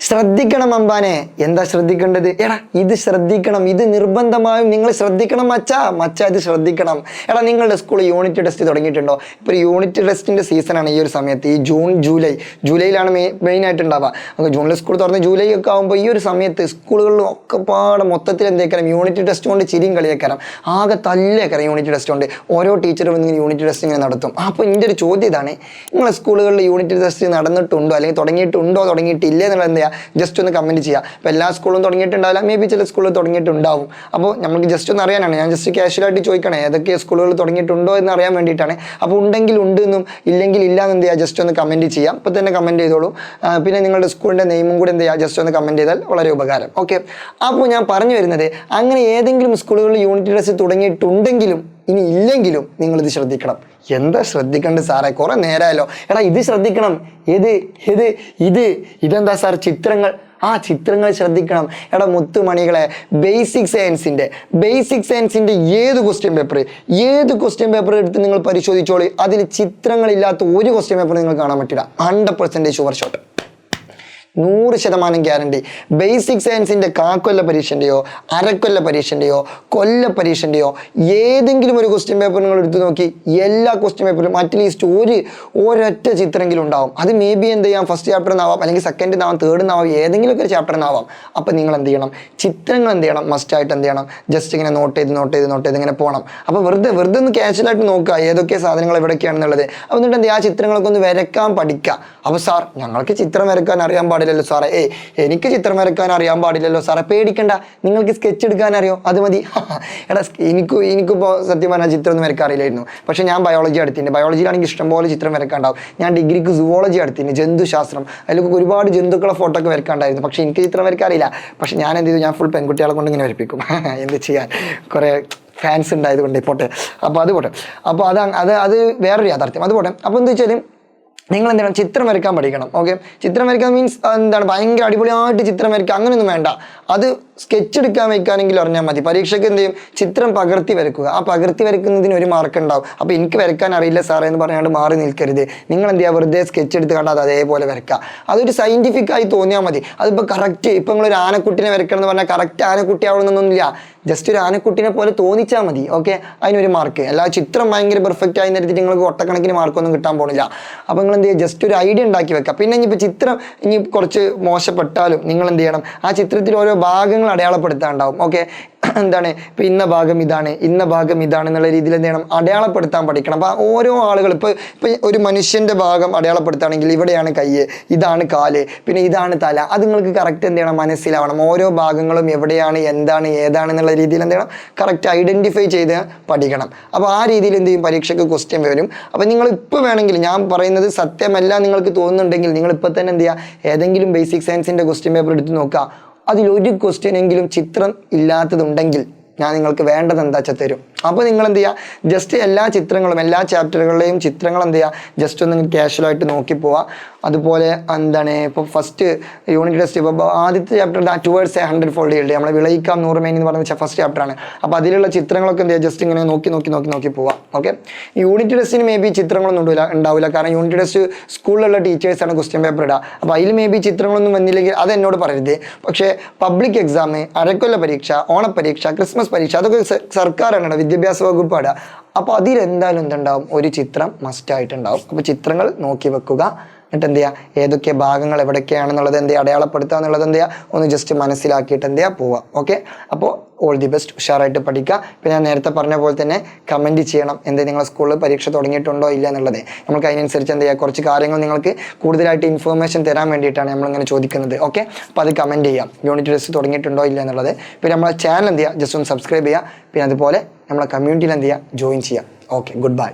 ശ്രദ്ധിക്കണം അമ്പാനെ. എന്താ ശ്രദ്ധിക്കേണ്ടത്? എടാ ഇത് ശ്രദ്ധിക്കണം, ഇത് നിർബന്ധമായും നിങ്ങൾ ശ്രദ്ധിക്കണം മച്ചാ ഇത് ശ്രദ്ധിക്കണം. എടാ നിങ്ങളുടെ സ്കൂളിൽ യൂണിറ്റ് ടെസ്റ്റ് തുടങ്ങിയിട്ടുണ്ടോ? ഇപ്പോൾ യൂണിറ്റ് ടെസ്റ്റിൻ്റെ സീസണാണ് ഈ ഒരു സമയത്ത്. ഈ ജൂൺ ജൂലൈയിലാണ് മെയിനായിട്ട് ഉണ്ടാവുക. നമുക്ക് ജൂണിൽ സ്കൂൾ തുറന്ന് ജൂലൈ ഒക്കെ ആകുമ്പോൾ ഈ ഒരു സമയത്ത് സ്കൂളുകളിലും ഒക്കെ പാടെ മൊത്തത്തിൽ എന്തേക്കാരം യൂണിറ്റ് ടെസ്റ്റ് കൊണ്ട് ചിരിയും കളിയേക്കാരം, ആകെ തല്ലേക്കാരം യൂണിറ്റ് ടെസ്റ്റ് കൊണ്ട്. ഓരോ ടീച്ചറും ഇങ്ങനെ യൂണിറ്റ് ടെസ്റ്റ് ഇങ്ങനെ നടത്തും. അപ്പോൾ എൻ്റെ ഒരു ചോദ്യം ഇതാണ്, നിങ്ങളെ സ്കൂളുകളിൽ യൂണിറ്റ് ടെസ്റ്റ് നടന്നിട്ടുണ്ടോ അല്ലെങ്കിൽ തുടങ്ങിയിട്ടില്ലേ എന്നുള്ളത് എന്താ ജസ്റ്റ് ഒന്ന് കമൻറ്റ് ചെയ്യുക. ഇപ്പോൾ എല്ലാ സ്കൂളും തുടങ്ങിയിട്ടുണ്ടാവില്ല, മേ ബി ചില സ്കൂളിൽ തുടങ്ങിയിട്ടുണ്ടാവും. അപ്പോൾ നമുക്ക് ജസ്റ്റ് ഒന്ന് അറിയാനാണ്, ഞാൻ ജസ്റ്റ് കാഷ്വലായിട്ട് ചോദിക്കണേ ഏതൊക്കെ സ്കൂളുകൾ തുടങ്ങിയിട്ടുണ്ടോ എന്ന് അറിയാൻ വേണ്ടിയിട്ടാണ്. അപ്പോൾ ഉണ്ടെങ്കിൽ ഉണ്ട് എന്നും ഇല്ലെങ്കിൽ ഇല്ല എന്ന് എന്ത് ചെയ്യുക, ജസ്റ്റ് ഒന്ന് കമൻറ്റ് ചെയ്യാം. ഇപ്പോൾ തന്നെ കമൻറ്റ് ചെയ്തോളൂ. പിന്നെ നിങ്ങളുടെ സ്കൂളിൻ്റെ നെയിമും കൂടെ എന്ത് ചെയ്യുക, ജസ്റ്റ് ഒന്ന് കമൻറ്റ് ചെയ്താൽ വളരെ ഉപകാരം. ഓക്കെ, അപ്പോൾ ഞാൻ പറഞ്ഞു വരുന്നത്, അങ്ങനെ ഏതെങ്കിലും സ്കൂളുകളിൽ യൂണിറ്റ് ടെസ്റ്റ് തുടങ്ങിയിട്ടുണ്ടെങ്കിലും ഇനി ഇല്ലെങ്കിലും നിങ്ങളിത് ശ്രദ്ധിക്കണം. എന്താ ശ്രദ്ധിക്കേണ്ടത് സാറേ? കുറെ നേരമായല്ലോ. എടാ ഇത് ശ്രദ്ധിക്കണം. ഇതെന്താ സാർ? ചിത്രങ്ങൾ. ചിത്രങ്ങൾ ശ്രദ്ധിക്കണം. എടാ മുത്തുമണികളെ, ബേസിക് സയൻസിൻ്റെ ഏത് ക്വസ്റ്റ്യൻ പേപ്പർ എടുത്ത് നിങ്ങൾ പരിശോധിച്ചോളൂ, അതിൽ ചിത്രങ്ങളില്ലാത്ത ഒരു ക്വസ്റ്റ്യൻ പേപ്പർ നിങ്ങൾ കാണാൻ പറ്റില്ല. 100% ഷുവർ ഷോട്ട്, 100% ഗ്യാരണ്ടി. ബേസിക് സയൻസിൻ്റെ കാക്കൊല്ല പരീക്ഷൻ്റെയോ അരക്കൊല്ല പരീക്ഷൻ്റെയോ കൊല്ല പരീക്ഷൻ്റെയോ ഏതെങ്കിലും ഒരു ക്വസ്റ്റ്യൻ പേപ്പർ നിങ്ങൾ എടുത്ത് നോക്കി, എല്ലാ ക്വസ്റ്റ്യൻ പേപ്പറും അറ്റ്ലീസ്റ്റ് ഒരൊറ്റ ചിത്രമെങ്കിലും ഉണ്ടാവും. അത് മേ ബി എന്ത് ചെയ്യാം, ഫസ്റ്റ് ചാപ്റ്ററിനാവാം, അല്ലെങ്കിൽ സെക്കൻഡിനാവാം, തേർഡിനാവാം, ഏതെങ്കിലും ഒരു ചാപ്റ്ററിനാവാം. അപ്പം നിങ്ങൾ എന്ത് ചെയ്യണം, ചിത്രങ്ങൾ എന്ത് ചെയ്യണം, മസ്റ്റായിട്ട് എന്ത് ചെയ്യണം, ജസ്റ്റ് ഇങ്ങനെ നോട്ട് ചെയ്ത് ഇങ്ങനെ പോകണം. അപ്പോൾ വെറുതെ ഒന്ന് ക്യാഷ്വലായിട്ട് നോക്കുക ഏതൊക്കെ സാധനങ്ങൾ എവിടെയൊക്കെയാണെന്നുള്ളത്. അപ്പോൾ എന്നിട്ട് എന്ത് ചെയ്യുക, ആ ചിത്രങ്ങളൊക്കെ ഒന്ന് വരയ്ക്കാൻ പഠിക്കുക. അപ്പോൾ സാർ ഞങ്ങൾക്ക് ചിത്രം വരയ്ക്കാൻ അറിയാൻ പാടില്ലല്ലോ സാറേ, എനിക്ക് ചിത്രം വരയ്ക്കാൻ അറിയാൻ പാടില്ലല്ലോ സാറേ. പേടിക്കണ്ട, നിങ്ങൾക്ക് സ്കെച്ച് എടുക്കാൻ അറിയോ, അത് മതി. എടാ എനിക്കിപ്പോൾ സത്യം പറഞ്ഞാൽ ചിത്രം ഒന്നും വരയ്ക്കാൻ അറിയില്ലായിരുന്നു. പക്ഷേ ഞാൻ ബയോളജി എടുത്തിട്ടുണ്ട്. ബയോളജിയിലാണെങ്കിൽ ഇഷ്ടംപോലെ ചിത്രം വരയ്ക്കാണ്ടാവും. ഞാൻ ഡിഗ്രിക്ക് സുവോളജി എടുത്തിട്ടുണ്ട്, ജന്തുശാസ്ത്രം. അതിലൊക്കെ ഒരുപാട് ജന്തുക്കളെ ഫോട്ടോ ഒക്കെ വരയ്ക്കാണ്ടായിരുന്നു. പക്ഷേ എനിക്ക് ചിത്രം വരയ്ക്കാൻ അറിയില്ല. പക്ഷേ ഞാൻ എന്ത് ചെയ്തു, ഞാൻ ഫുൾ പെൺകുട്ടികളെ കൊണ്ട് ഇങ്ങനെ വരപ്പിക്കും. എന്ത് ചെയ്യാൻ, കുറേ ഫാൻസ് ഉണ്ടായത് കൊണ്ട് പോട്ടെ. അപ്പോൾ അത് പോട്ടെ. അപ്പോൾ അത് വേറൊരു യാഥാർത്ഥ്യം. അത് പോട്ടെ. അപ്പോൾ എന്താ വെച്ചാൽ നിങ്ങൾ എന്താണ്, ചിത്രം വരയ്ക്കാൻ പഠിക്കണം. ഓക്കെ, ചിത്രം വരയ്ക്കാൻ മീൻസ് എന്താണ്, ഭയങ്കര അടിപൊളിയായിട്ട് ചിത്രം വരയ്ക്കുക അങ്ങനെയൊന്നും വേണ്ട. അത് സ്കെച്ച് എടുക്കാൻ വയ്ക്കാനെങ്കിൽ അറിഞ്ഞാൽ മതി. പരീക്ഷയ്ക്ക് എന്ത് ചെയ്യും, ചിത്രം പകർത്തി വരയ്ക്കുക. ആ പകർത്തി വരയ്ക്കുന്നതിന് ഒരു മാർക്ക് ഉണ്ടാവും. അപ്പോൾ എനിക്ക് വരയ്ക്കാൻ അറിയില്ല സാറേ എന്ന് പറയാണ്ട് മാറി നിൽക്കരുത്. നിങ്ങൾ എന്ത് ചെയ്യുക, വെറുതെ സ്കെച്ച് എടുത്ത് കണ്ടാൽ അത് അതേപോലെ വരയ്ക്കുക. അതൊരു സയൻറ്റിഫിക്കായി തോന്നിയാൽ മതി. അതിപ്പോൾ കറക്റ്റ്, ഇപ്പോൾ നിങ്ങളൊരു ആനക്കുട്ടിനെ വരയ്ക്കണം എന്ന് പറഞ്ഞാൽ കറക്റ്റ് ആനക്കുട്ടി ആവണമെന്നൊന്നുമില്ല. ജസ്റ്റ് ഒരു ആനക്കുട്ടിനെ പോലെ തോന്നിച്ചാൽ മതി. ഓക്കെ, അതിനൊരു മാർക്ക്. അല്ല ചിത്രം ഭയങ്കര പെർഫെക്റ്റ് ആയി നേരത്തെ നിങ്ങൾക്ക് ഒട്ടക്കണക്കിന് മാർക്കൊന്നും കിട്ടാൻ പോകുന്നില്ല. അപ്പോൾ നിങ്ങൾ എന്ത് ചെയ്യുക, ജസ്റ്റ് ഒരു ഐഡിയ ഉണ്ടാക്കി വെക്കുക. പിന്നെ ഇനിയിപ്പോൾ ചിത്രം കുറച്ച് മോശപ്പെട്ടാലും നിങ്ങൾ എന്ത് ചെയ്യണം, ആ ചിത്രത്തിൽ ഓരോ ഭാഗങ്ങൾ അടയാളപ്പെടുത്താനുണ്ടാവും. ഓക്കെ, എന്താണ്, ഇപ്പം ഇന്ന ഭാഗം ഇതാണ് എന്നുള്ള രീതിയിൽ എന്ത് ചെയ്യണം, അടയാളപ്പെടുത്താൻ പഠിക്കണം. അപ്പോൾ ഓരോ ആളുകൾ ഇപ്പോൾ ഒരു മനുഷ്യൻ്റെ ഭാഗം അടയാളപ്പെടുത്തുകയാണെങ്കിൽ ഇവിടെയാണ് കൈ, ഇതാണ് കാല്, പിന്നെ ഇതാണ് തല. അത് നിങ്ങൾക്ക് കറക്റ്റ് എന്ത് ചെയ്യണം, മനസ്സിലാവണം. ഓരോ ഭാഗങ്ങളും എവിടെയാണ്, എന്താണ്, ഏതാണെന്നുള്ള രീതിയിൽ എന്ത് ചെയ്യണം, കറക്റ്റ് ഐഡൻറ്റിഫൈ ചെയ്ത് പഠിക്കണം. അപ്പോൾ ആ രീതിയിൽ എന്ത് ചെയ്യും, പരീക്ഷയ്ക്ക് ക്വസ്റ്റ്യൻ വരും. അപ്പോൾ നിങ്ങൾ ഇപ്പോൾ വേണമെങ്കിൽ, ഞാൻ പറയുന്നത് സത്യമല്ല നിങ്ങൾക്ക് തോന്നുന്നുണ്ടെങ്കിൽ, നിങ്ങൾ ഇപ്പോൾ തന്നെ എന്ത് ചെയ്യുക, ഏതെങ്കിലും ബേസിക് സയൻസിൻ്റെ ക്വസ്റ്റ്യൻ പേപ്പർ എടുത്ത് നോക്കുക. അതിലൊരു ക്വസ്റ്റ്യനെങ്കിലും ചിത്രം ഇല്ലാത്തതുണ്ടെങ്കിൽ ഞാൻ നിങ്ങൾക്ക് വേണ്ടത് എന്താ വെച്ചാൽ തരും. അപ്പോൾ നിങ്ങൾ എന്ത് ചെയ്യുക, ജസ്റ്റ് എല്ലാ ചിത്രങ്ങളും എല്ലാ ചാപ്റ്ററുകളിലെയും ചിത്രങ്ങൾ എന്ത് ചെയ്യുക, ജസ്റ്റ് ഒന്ന് ക്യാഷ്വലായിട്ട് നോക്കി പോവുക. അതുപോലെ എന്താണ്, ഇപ്പോൾ ഫസ്റ്റ് യൂണിറ്റ് ടെസ്റ്റ്, ഇപ്പോൾ ആദ്യത്തെ ചാപ്റ്ററിൻ്റെ ടുവേർഡ്സ് 100 ഫോൾഡ് ചെയ്യേണ്ടത് നമ്മൾ വിളയിക്കാം 100 മേനി എന്ന് പറഞ്ഞ ഫസ്റ്റ് ചാപ്റ്ററാണ്. അപ്പോൾ അതിലുള്ള ചിത്രങ്ങളൊക്കെ എന്ത് ചെയ്യുക, ജസ്റ്റ് ഇങ്ങനെ നോക്കി പോവാം. ഓക്കെ, യൂണിറ്റ് ടെസ്റ്റിന് മേ ബി ചിത്രങ്ങളൊന്നും ഉണ്ടാവില്ല. കാരണം യൂണിറ്റ് ടെസ്റ്റ് സ്കൂളിലുള്ള ടീച്ചേഴ്സാണ് ക്വസ്റ്റ്യൻ പേപ്പർ ഇടുക. അപ്പോൾ അതിൽ മേ ബി ചിത്രങ്ങളൊന്നും വന്നില്ലെങ്കിൽ അത് എന്നോട് പറയരുത്. പക്ഷേ പബ്ലിക് എക്സാം, അരക്കൊല്ല പരീക്ഷ, ഓണപ്പരീക്ഷ, ക്രിസ്മസ് പരീക്ഷ, അതൊക്കെ സർക്കാരാണ്, വിദ്യാഭ്യാസ വകുപ്പാണ്. അപ്പോൾ അതിലെന്തായാലും എന്തുണ്ടാവും, ഒരു ചിത്രം മസ്റ്റായിട്ടുണ്ടാവും. അപ്പോൾ ചിത്രങ്ങൾ നോക്കി വെക്കുക. എന്നിട്ട് എന്ത് ചെയ്യുക, ഏതൊക്കെ ഭാഗങ്ങൾ എവിടെയൊക്കെയാണെന്നുള്ളത് എന്ത് ചെയ്യുക, അടയാളപ്പെടുത്തുക എന്നുള്ളത് എന്ത് ചെയ്യുക, ഒന്ന് ജസ്റ്റ് മനസ്സിലാക്കിയിട്ട് എന്ത് ചെയ്യുക, പോവുക. ഓക്കെ, അപ്പോൾ ഓൾ ദി ബെസ്റ്റ്, ഉഷാറായിട്ട് പഠിക്കുക. പിന്നെ ഞാൻ നേരത്തെ പറഞ്ഞ പോലെ തന്നെ കമൻറ്റ് ചെയ്യണം, എന്ത് നിങ്ങളുടെ സ്കൂളിൽ പരീക്ഷ തുടങ്ങിയിട്ടുണ്ടോ ഇല്ല എന്നുള്ളത്. നമുക്ക് അതിനനുസരിച്ച് എന്ത് ചെയ്യുക, കുറച്ച് കാര്യങ്ങൾ നിങ്ങൾക്ക് കൂടുതലായിട്ട് ഇൻഫോർമേഷൻ തരാൻ വേണ്ടിയിട്ടാണ് നമ്മളിങ്ങനെ ചോദിക്കുന്നത്. ഓക്കെ, അപ്പോൾ അത് കമൻറ്റ് ചെയ്യാം, യൂണിറ്റ് ടെസ്റ്റ് തുടങ്ങിയിട്ടുണ്ടോ ഇല്ല എന്നുള്ളത്. പിന്നെ നമ്മളെ ചാനൽ എന്ത് ചെയ്യുക, ജസ്റ്റ് ഒന്ന് സബ്സ്ക്രൈബ് ചെയ്യുക. പിന്നെ അതുപോലെ നമ്മളെ കമ്മ്യൂണിറ്റിയിൽ എന്ത് ചെയ്യുക, ജോയിൻ ചെയ്യുക. Okay, good bye.